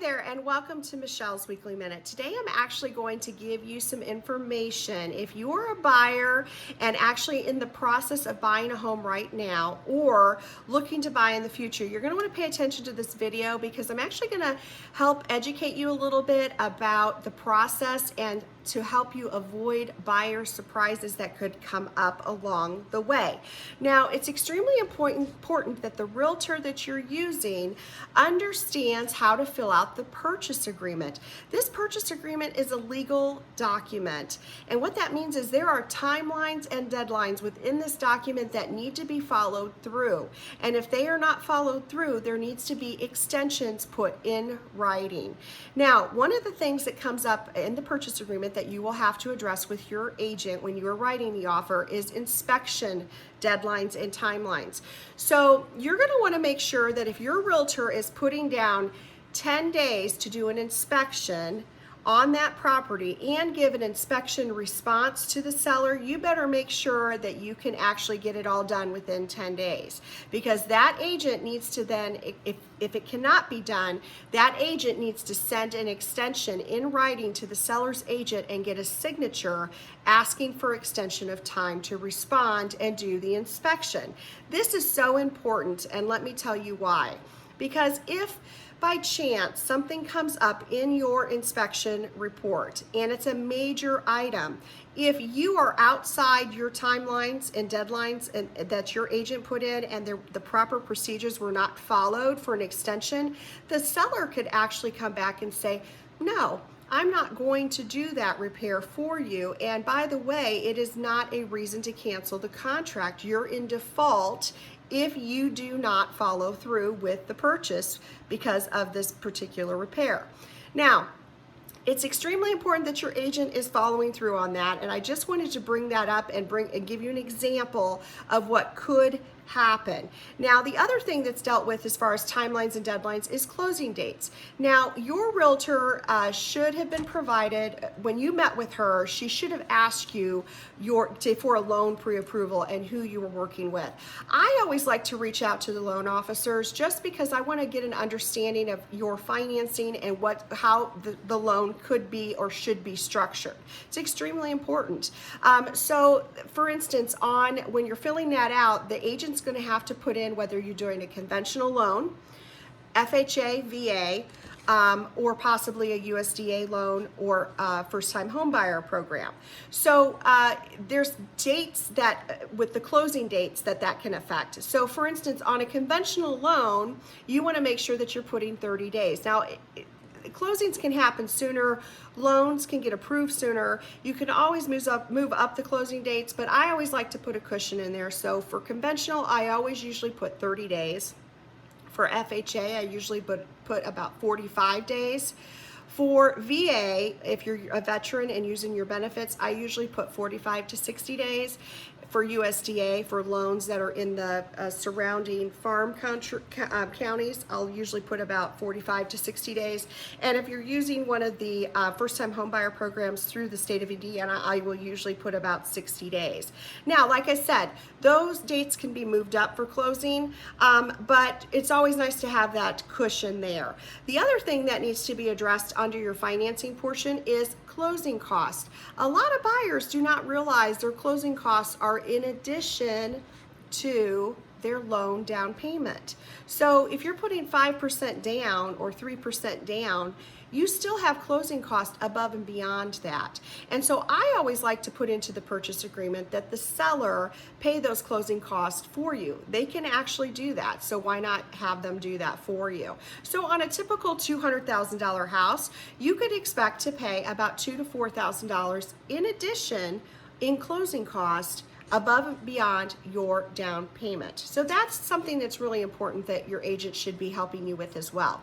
there, and welcome to Michelle's Weekly Minute. Today I'm actually going to give you some information. If you're a buyer and actually in the process of buying a home right now or looking to buy in the future, you're going to want to pay attention to this video because I'm actually going to help educate you a little bit about the process and to help you avoid buyer surprises that could come up along the way. Now, it's extremely important that the realtor that you're using understands how to fill out the purchase agreement. This purchase agreement is a legal document, and what that means is there are timelines and deadlines within this document that need to be followed through, and if they are not followed through, there needs to be extensions put in writing. Now, one of the things that comes up in the purchase agreement that you will have to address with your agent when you are writing the offer is inspection deadlines and timelines. So you're going to want to make sure that if your realtor is putting down 10 days to do an inspection on that property and give an inspection response to the seller, you better make sure that you can actually get it all done within 10 days, because that agent needs to then, if it cannot be done, that agent needs to send an extension in writing to the seller's agent and get a signature asking for extension of time to respond and do the inspection. This is so important, and let me tell you why. Because if by chance something comes up in your inspection report and it's a major item, if you are outside your timelines and deadlines and that your agent put in and the proper procedures were not followed for an extension, the seller could actually come back and say, no, I'm not going to do that repair for you. And by the way, it is not a reason to cancel the contract. You're in default if you do not follow through with the purchase because of this particular repair. Now, it's extremely important that your agent is following through on that, and I just wanted to bring that up and give you an example of what could happen. Now, the other thing that's dealt with as far as timelines and deadlines is closing dates. Now, your realtor should have been provided, when you met with her, she should have asked you for a loan pre-approval and who you were working with. I always like to reach out to the loan officers just because I want to get an understanding of your financing and how the loan could be or should be structured. It's extremely important. So, for instance, when you're filling that out, the agent's going to have to put in whether you're doing a conventional loan, FHA, VA, or possibly a USDA loan or first-time home buyer program. So there's dates with the closing dates that can affect. So for instance, on a conventional loan, you want to make sure that you're putting 30 days. Now, closings can happen sooner, loans can get approved sooner. You can always move up the closing dates, but I always like to put a cushion in there. So for conventional, I always usually put 30 days. For FHA, I usually put about 45 days. For VA, if you're a veteran and using your benefits, I usually put 45 to 60 days. For USDA, for loans that are in the surrounding farm counties, I'll usually put about 45 to 60 days. And if you're using one of the first-time homebuyer programs through the state of Indiana, I will usually put about 60 days. Now, like I said, those dates can be moved up for closing, but it's always nice to have that cushion there. The other thing that needs to be addressed under your financing portion is closing costs. A lot of buyers do not realize their closing costs are in addition to their loan down payment. So if you're putting 5% down or 3% down, you still have closing costs above and beyond that. And so I always like to put into the purchase agreement that the seller pay those closing costs for you. They can actually do that, so why not have them do that for you? So on a typical $200,000 house, you could expect to pay about $2,000 to $4,000 in addition in closing costs above and beyond your down payment. So that's something that's really important that your agent should be helping you with as well.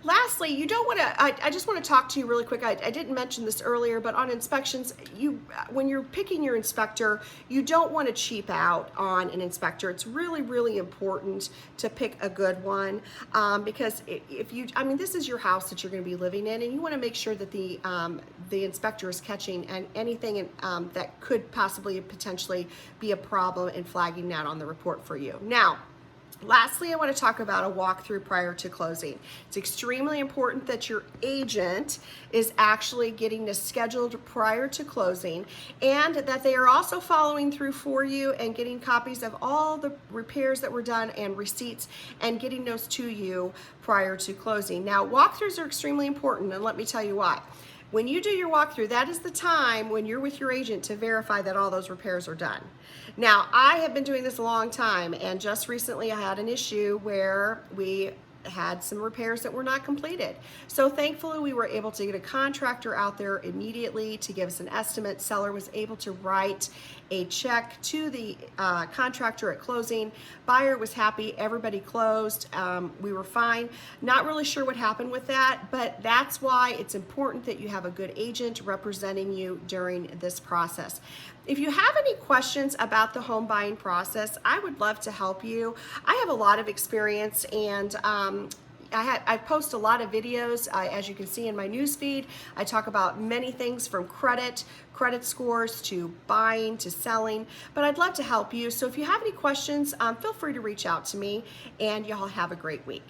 Lastly, you don't want to, I just want to talk to you really quick. I didn't mention this earlier, but on inspections, when you're picking your inspector, you don't want to cheap out on an inspector. It's really, really important to pick a good one because this is your house that you're going to be living in, and you want to make sure that the inspector is catching anything that could possibly potentially be a problem and flagging that on the report for you. Now, Lastly, I want to talk about a walkthrough prior to closing. It's extremely important that your agent is actually getting this scheduled prior to closing, and that they are also following through for you and getting copies of all the repairs that were done and receipts and getting those to you prior to closing. Now, walkthroughs are extremely important, and let me tell you why. When you do your walkthrough, that is the time when you're with your agent to verify that all those repairs are done. Now, I have been doing this a long time, and just recently I had an issue where we had some repairs that were not completed. So thankfully we were able to get a contractor out there immediately to give us an estimate. Seller was able to write a check to the contractor at closing. Buyer was happy, everybody closed, we were fine. Not really sure what happened with that, but that's why it's important that you have a good agent representing you during this process. If you have any questions about the home buying process, I would love to help you. I have a lot of experience, and I post a lot of videos, as you can see in my newsfeed. I talk about many things from credit scores to buying to selling, but I'd love to help you. So if you have any questions, feel free to reach out to me, and y'all have a great week.